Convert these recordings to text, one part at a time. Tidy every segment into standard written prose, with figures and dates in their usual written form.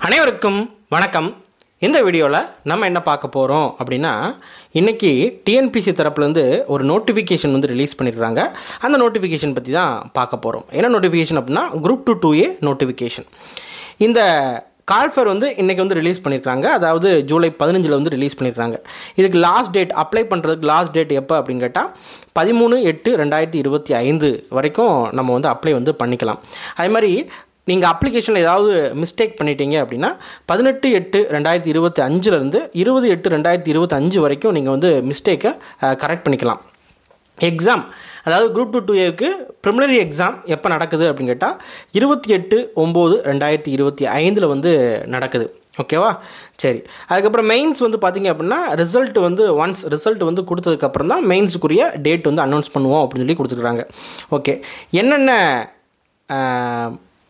அனைவருக்கும் வணக்கம். இந்த வீடியோவில் நம்ம என்ன பார்க்க போகிறோம் அப்படின்னா, இன்றைக்கி டிஎன்பிசி தரப்புலேருந்து ஒரு நோட்டிஃபிகேஷன் வந்து ரிலீஸ் பண்ணியிருக்காங்க. அந்த நோட்டிஃபிகேஷன் பற்றி தான் பார்க்க போகிறோம். என்ன நோட்டிஃபிகேஷன் அப்படின்னா, குரூப் 2A நோட்டிஃபிகேஷன். இந்த கால்ஃபர் வந்து இன்றைக்கி வந்து ரிலீஸ் பண்ணியிருக்காங்க. அதாவது ஜூலை 15 வந்து ரிலீஸ் பண்ணியிருக்காங்க. இதுக்கு லாஸ்ட் டேட் அப்ளை பண்ணுறதுக்கு லாஸ்ட் டேட் எப்போ அப்படின்னு கேட்டால் 13/8/2025 வரைக்கும் நம்ம வந்து அப்ளை வந்து பண்ணிக்கலாம். அதே மாதிரி நீங்கள் அப்ளிகேஷனில் ஏதாவது மிஸ்டேக் பண்ணிட்டீங்க அப்படின்னா 18/8/2025 20/8/2025 வரைக்கும் நீங்கள் வந்து மிஸ்டேக்கை கரெக்ட் பண்ணிக்கலாம். எக்ஸாம், அதாவது குரூப் 2A ப்ரிலிமினரி எக்ஸாம் எப்போ நடக்குது அப்படின்னு கேட்டால் 28/9/2025 வந்து நடக்குது. ஓகேவா? சரி, அதுக்கப்புறம் மெயின்ஸ் வந்து பார்த்திங்க அப்படின்னா ரிசல்ட் வந்து ஒன்ஸ் ரிசல்ட் வந்து கொடுத்ததுக்கப்புறம் தான் மெயின்ஸுக்குரிய டேட் வந்து அனௌன்ஸ் பண்ணுவோம் அப்படின்னு சொல்லி கொடுத்துருக்குறாங்க. ஓகே, என்னென்ன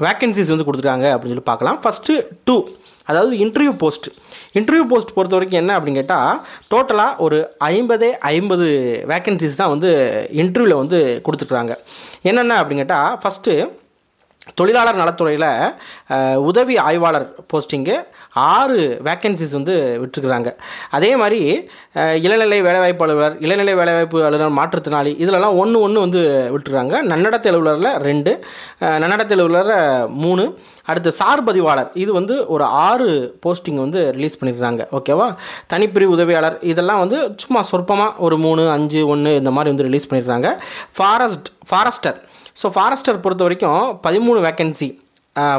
வேக்கன்சிஸ் வந்து கொடுத்துருக்காங்க அப்படின்னு சொல்லி பார்க்கலாம். ஃபஸ்ட்டு 2, அதாவது இன்டர்வியூ போஸ்ட் பொறுத்த வரைக்கும் என்ன அப்படின்னு கேட்டால், டோட்டலாக ஒரு 50 வேக்கன்சிஸ் தான் வந்து இன்டர்வியூவில் வந்து கொடுத்துருக்குறாங்க. என்னென்ன அப்படின்னு கேட்டால், ஃபஸ்ட்டு தொழிலாளர் நலத்துறையில் உதவி ஆய்வாளர் போஸ்டிங்கு 6 வேக்கன்சிஸ் வந்து விட்டுருக்குறாங்க. அதே மாதிரி இளநிலை வேலைவாய்ப்பு அலுவலர், இளநிலை வேலைவாய்ப்பு அலுவலர் மாற்றுத்திறனாளி, இதிலலாம் ஒன்று வந்து விட்டுருக்காங்க. நன்னடத்தை அலுவலரில் 2, நன்னடத்தை அலுவலரில் 3, அடுத்து சார் பதிவாளர் இது வந்து ஒரு 6 போஸ்டிங் வந்து ரிலீஸ் பண்ணியிருக்காங்க. ஓகேவா? தனிப்பிரிவு உதவியாளர் இதெல்லாம் வந்து சும்மா சொற்பமாக ஒரு 3, 5, 1 இந்த மாதிரி வந்து ரிலீஸ் பண்ணியிருக்காங்க. ஃபாரஸ்டர், ஸோ ஃபாரஸ்டர் பொறுத்த வரைக்கும் 13 வேக்கன்சி.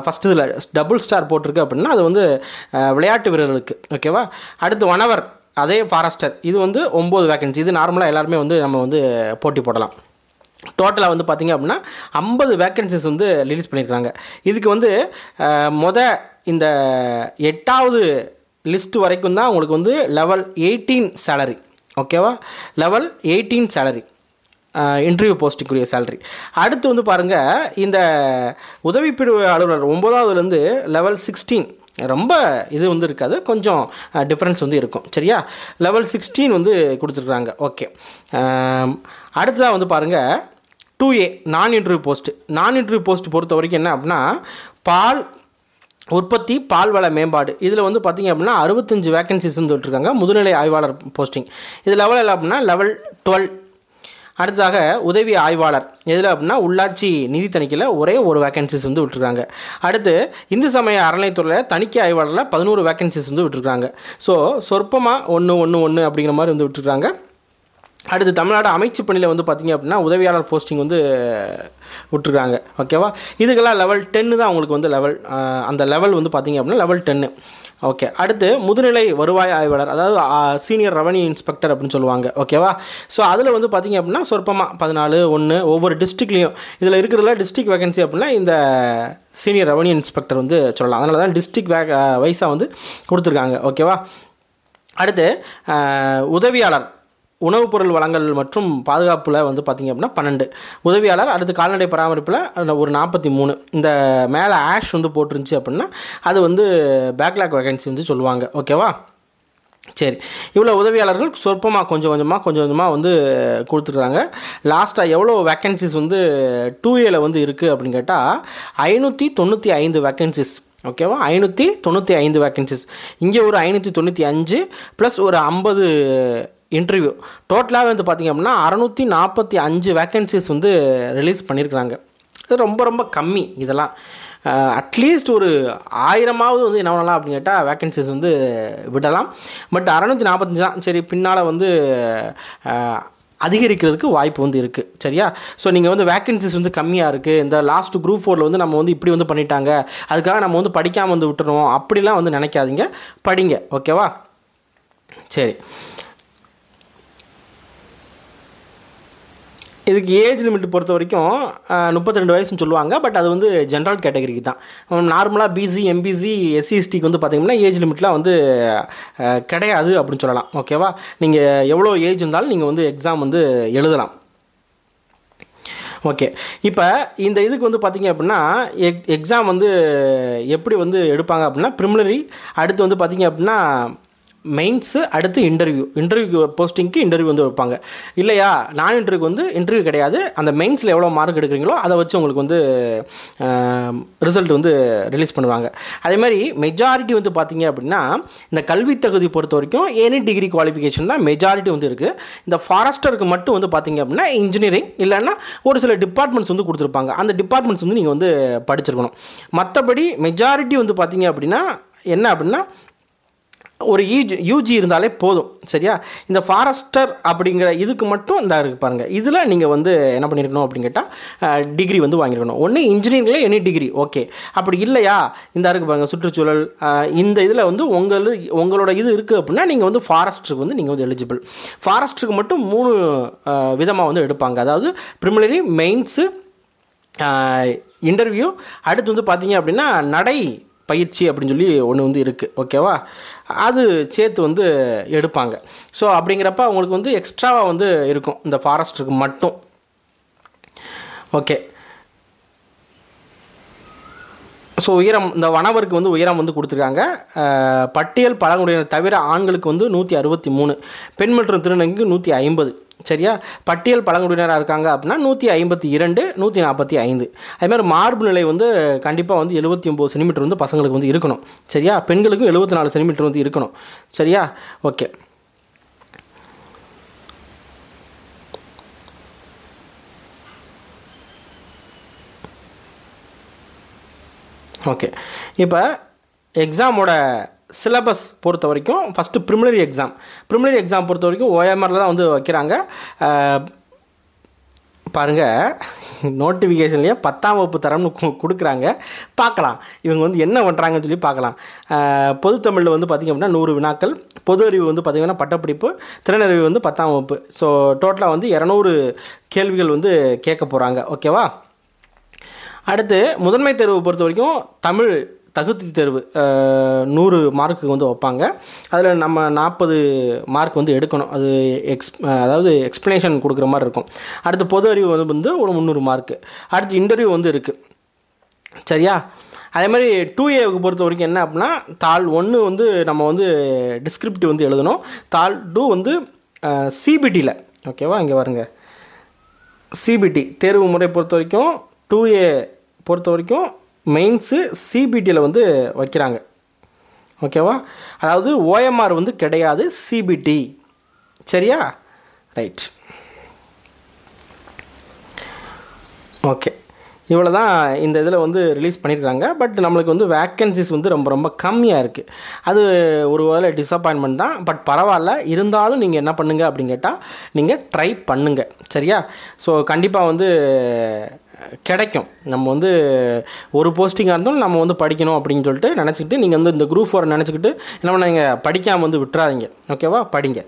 ஃபஸ்ட்டு இதில் டபுள் ஸ்டார் போட்டிருக்கு அப்படின்னா அது வந்து விளையாட்டு வீரர்களுக்கு. ஓகேவா? அடுத்து வனவர், அதே ஃபாரஸ்டர் இது வந்து 9 வேக்கன்சி. இது நார்மலாக எல்லாருமே வந்து நம்ம வந்து போட்டி போடலாம். டோட்டலாக வந்து பார்த்திங்க அப்படின்னா 50 வேக்கன்சிஸ் வந்து ரிலீஸ் பண்ணியிருக்காங்க. இதுக்கு வந்து இந்த 8வது லிஸ்ட் வரைக்கும் தான் உங்களுக்கு வந்து லெவல் 18 சேலரி. ஓகேவா? லெவல் 18 சேலரி இன்டர்வியூ போஸ்ட்டுக்குரிய சேலரி. அடுத்து வந்து பாருங்கள், இந்த உதவிப்பிரிவு அலுவலர் 9வதுலேருந்து லெவல் 16 ரொம்ப இது வந்து இருக்காது, கொஞ்சம் டிஃப்ரென்ஸ் வந்து இருக்கும். சரியா? லெவல் 16 வந்து கொடுத்துருக்குறாங்க. ஓகே, அடுத்ததாக வந்து பாருங்கள் 2A நான் இன்டர்வியூ போஸ்ட் பொறுத்த வரைக்கும் என்ன அப்படின்னா, பால் உற்பத்தி பால்வள மேம்பாடு இதில் வந்து பார்த்திங்க அப்படின்னா 65 வேக்கன்சிஸ் வந்து விட்டுருக்காங்க. முதுநிலை ஆய்வாளர் போஸ்டிங் இது லெவல் இல்லை அப்படின்னா லெவல் 12. அடுத்ததாக உதவி ஆய்வாளர் எதில் அப்படின்னா உள்ளாட்சி நிதி தணிக்கையில் ஒரே ஒரு வேக்கன்சிஸ் வந்து விட்டுருக்காங்க. அடுத்து இந்து சமய அறநிலைத்துறையில் தணிக்கை ஆய்வாளரில் 11 வேக்கன்சிஸ் வந்து விட்டுருக்காங்க. ஸோ சொற்பமாக 1 அப்படிங்கிற மாதிரி வந்து விட்டுருக்காங்க. அடுத்து தமிழ்நாடு அமைச்சு பணியில் வந்து பார்த்திங்க அப்படின்னா உதவியாளர் போஸ்டிங் வந்து விட்டுருக்காங்க. ஓகேவா? இதுக்கெல்லாம் லெவல் 10 தான் உங்களுக்கு வந்து அந்த லெவல் வந்து பார்த்திங்க அப்படின்னா லெவல் 10. ஓகே, அடுத்து முதுநிலை வருவாய் ஆய்வாளர், அதாவது சீனியர் ரெவன்யூ இன்ஸ்பெக்டர் அப்படின்னு சொல்லுவாங்க. ஓகேவா? ஸோ அதில் வந்து பார்த்திங்க அப்படின்னா சொற்பமாக 14 ஒவ்வொரு டிஸ்ட்ரிக்ட்லேயும் இதில் இருக்கிறதுல டிஸ்ட்ரிக்ட் வேகன்சி அப்படின்னா இந்த சீனியர் ரெவன்யூ இன்ஸ்பெக்டர் வந்து சொல்லலாம். அதனால தான் டிஸ்ட்ரிக்ட் வைஸாக வந்து கொடுத்துருக்காங்க. ஓகேவா? அடுத்து உதவியாளர் உணவுப் பொருள் வழங்கல் மற்றும் பாதுகாப்பில் வந்து பார்த்திங்க அப்படின்னா 12 உதவியாளர். அடுத்து கால்நடை பராமரிப்பில் ஒரு 43. இந்த மேலே ஆஷ் வந்து போட்டுருந்துச்சு அப்படின்னா அது வந்து பேக்லாக் வேகன்சி வந்து சொல்லுவாங்க. ஓகேவா? சரி, இவ்வளோ உதவியாளர்கள் சொற்பமாக கொஞ்சம் கொஞ்சமாக வந்து கொடுத்துருக்காங்க. லாஸ்ட்டாக எவ்வளோ வேக்கன்சிஸ் வந்து 2Aல வந்து இருக்குது அப்படின்னு கேட்டால் 595 வேக்கன்சிஸ். ஓகேவா? 595 வேக்கன்சிஸ். இங்கே ஒரு 595 ப்ளஸ் ஒரு 50 இன்டர்வியூ. டோட்டலாக வந்து பார்த்திங்க அப்படின்னா 645 வேக்கன்சிஸ் வந்து ரிலீஸ் பண்ணியிருக்கிறாங்க. இது ரொம்ப கம்மி. இதெல்லாம் அட்லீஸ்ட் ஒரு 1000ஆவது வந்து என்ன பண்ணலாம் அப்படின்னு கேட்டால் வேக்கன்சிஸ் வந்து விடலாம். பட் 645 தான். சரி, பின்னால் வந்து அதிகரிக்கிறதுக்கு வாய்ப்பு வந்து இருக்குது. சரியா? ஸோ நீங்கள் வந்து வேக்கன்சிஸ் வந்து கம்மியாக இருக்குது, இந்த லாஸ்ட் குரூப் 4 வந்து நம்ம வந்து இப்படி வந்து பண்ணிட்டாங்க, அதுக்காக நம்ம வந்து படிக்காமல் வந்து விட்டுறோம் அப்படிலாம் வந்து நினைக்காதீங்க, படிங்க. ஓகேவா? சரி, இதுக்கு ஏஜ் லிமிட் பொறுத்த வரைக்கும் 32 வயசுன்னு சொல்லுவாங்க. பட் அது வந்து ஜென்ரல் கேட்டகரிக்கு தான். நார்மலாக பிசி எம்பிசி எஸ்சி எஸ்டிக்கு வந்து பார்த்திங்கன்னா ஏஜ் லிமிட்லாம் வந்து கிடையாது அப்படின்னு சொல்லலாம். ஓகேவா? நீங்கள் எவ்வளோ ஏஜ் இருந்தாலும் நீங்கள் வந்து எக்ஸாம் வந்து எழுதலாம். ஓகே, இப்போ இந்த இதுக்கு வந்து பார்த்திங்க அப்படின்னா எக்ஸாம் வந்து எப்படி வந்து எடுப்பாங்க அப்படின்னா ப்ரிலிமினரி, அடுத்து வந்து பார்த்திங்க அப்படின்னா மெயின்ஸு அடுத்து இன்டர்வியூ போஸ்டிங்க்கு இன்டர்வியூ வந்து வைப்பாங்க. இல்லையா நான் இன்டர்வியூக்கு வந்து இன்டர்வியூ கிடையாது, அந்த மெயின்ஸில் எவ்வளோ மார்க் எடுக்கிறீங்களோ அதை வச்சு உங்களுக்கு வந்து ரிசல்ட் வந்து ரிலீஸ் பண்ணுவாங்க. அதே மாதிரி மெஜாரிட்டி வந்து பார்த்திங்க அப்படின்னா இந்த கல்வி தகுதி பொறுத்த வரைக்கும் எனி டிகிரி குவாலிஃபிகேஷன் தான் மெஜாரிட்டி வந்து இருக்குது. இந்த ஃபாரஸ்டருக்கு மட்டும் வந்து பார்த்திங்க அப்படின்னா இன்ஜினியரிங் இல்லைன்னா ஒரு சில டிபார்ட்மெண்ட்ஸ் வந்து கொடுத்துருப்பாங்க. அந்த டிபார்ட்மெண்ட்ஸ் வந்து நீங்கள் வந்து படிச்சிருக்கணும். மற்றபடி மெஜாரிட்டி வந்து பார்த்திங்க அப்படின்னா என்ன அப்படின்னா ஒரு யூஜி இருந்தாலே போதும். சரியா, இந்த ஃபாரஸ்டர் அப்படிங்கிற இதுக்கு மட்டும் இந்த இருக்கு பாருங்கள். இதில் நீங்கள் வந்து என்ன பண்ணியிருக்கணும் அப்படின்னு கேட்டால் டிகிரி வந்து வாங்கியிருக்கணும். ஒன்று இன்ஜினியரிங்கில் எனி டிகிரி ஓகே. அப்படி இல்லையா இந்த இருக்கு பாருங்கள் சுற்றுச்சூழல் இந்த இதில் வந்து உங்களோட இது இருக்குது அப்படின்னா நீங்கள் வந்து ஃபாரஸ்டருக்கு வந்து நீங்கள் வந்து எலிஜிபிள். ஃபாரஸ்டருக்கு மட்டும் 3 விதமாக வந்து எடுப்பாங்க. அதாவது ப்ரிலிமினரி, மெயின்ஸு, இன்டர்வியூ, அடுத்து வந்து பார்த்தீங்க அப்படின்னா நடை பயிற்சி அப்படின்னு சொல்லி ஒன்று வந்து இருக்குது. ஓகேவா, அது சேர்த்து வந்து எடுப்பாங்க. ஸோ அப்படிங்கிறப்ப அவங்களுக்கு வந்து எக்ஸ்ட்ராவாக வந்து இருக்கும் இந்த ஃபாரஸ்டருக்கு மட்டும். ஓகே, ஸோ உயரம் இந்த வனவருக்கு வந்து உயரம் வந்து கொடுத்துருக்காங்க. பட்டியல் பழங்குடியினர் தவிர ஆண்களுக்கு வந்து 163, பெண் மற்றும் திருநங்கைக்கு 150. சரியா, பட்டியல் பழங்குடியினராக இருக்காங்க அப்படின்னா 152, 145. அதுமாதிரி மார்பு நிலை வந்து கண்டிப்பாக வந்து 79 சென்டிமீட்டர் வந்து பசங்களுக்கு வந்து இருக்கணும். சரியா, பெண்களுக்கும் 74 சென்டிமீட்டர் வந்து இருக்கணும். சரியா, ஓகே. ஓகே, இப்போ எக்ஸாமோட சிலபஸ் பொறுத்த வரைக்கும் ஃபஸ்ட்டு ப்ரிலிமினரி எக்ஸாம் பொறுத்த வரைக்கும் ஓஎம்ஆரில் தான் வந்து வைக்கிறாங்க. பாருங்கள், நோட்டிஃபிகேஷன்லேயே 10ஆம் வகுப்பு தரம்னு கொடுக்குறாங்க. பார்க்கலாம் இவங்க வந்து என்ன பண்ணுறாங்கன்னு சொல்லி பார்க்கலாம். பொதுத்தமிழில் வந்து பார்த்திங்க அப்படின்னா 100 வினாக்கள், பொது அறிவு வந்து பார்த்திங்கன்னா பட்டப்படிப்பு, திறனறிவு வந்து 10ஆம் வகுப்பு. ஸோ டோட்டலாக வந்து 200 கேள்விகள் வந்து கேட்க போகிறாங்க. ஓகேவா, அடுத்து முதன்மை தேர்வு பொறுத்த வரைக்கும் தமிழ் தகுதி தேர்வு 100 மார்க்கு வந்து வைப்பாங்க. அதில் நம்ம 40 மார்க் வந்து எடுக்கணும். அது அதாவது எக்ஸ்ப்ளனேஷன் கொடுக்குற மாதிரி இருக்கும். அடுத்து பொது அறிவு வந்து ஒரு 300 மார்க்கு. அடுத்து இன்டர்வியூ வந்து இருக்குது. சரியா, அதே மாதிரி 2Aவுக்கு பொறுத்த வரைக்கும் என்ன அப்படின்னா தாள் 1 வந்து நம்ம வந்து டிஸ்கிரிப்டிவ் வந்து எழுதணும். தாள் 2 வந்து சிபிடியில். ஓகேவா, இங்கே பாருங்க, சிபிடி தேர்வு முறை பொறுத்த வரைக்கும் 2A பொறுத்த வரைக்கும் மெயின்ஸு சிபிடியில் வந்து வைக்கிறாங்க. ஓகேவா, அதாவது ஓஎம்ஆர் வந்து கிடையாது, சிபிடி. சரியா, ரைட். ஓகே, இவ்வளோ தான் இந்த இதில் வந்து ரிலீஸ் பண்ணியிருக்காங்க. பட் நம்மளுக்கு வந்து வேக்கன்சிஸ் வந்து ரொம்ப ரொம்ப கம்மியாக இருக்குது. அது ஒரு வேளை டிசப்பாயின்மெண்ட் தான். பட் பரவாயில்ல, இருந்தாலும் நீங்கள் என்ன பண்ணுங்கள் அப்படின்னு கேட்டால் நீங்கள் ட்ரை பண்ணுங்கள். சரியா, ஸோ கண்டிப்பாக வந்து கிடைக்கும். நம்ம வந்து ஒரு போஸ்டிங்காக இருந்தாலும் நம்ம வந்து படிக்கணும் அப்படின்னு சொல்லிட்டு நினச்சிக்கிட்டு நீங்கள் வந்து இந்த குரூப் 4 நினச்சிக்கிட்டு என்ன பண்ணாங்க, படிக்காமல் வந்து விட்டுறாதீங்க. ஓகேவா, படிங்க.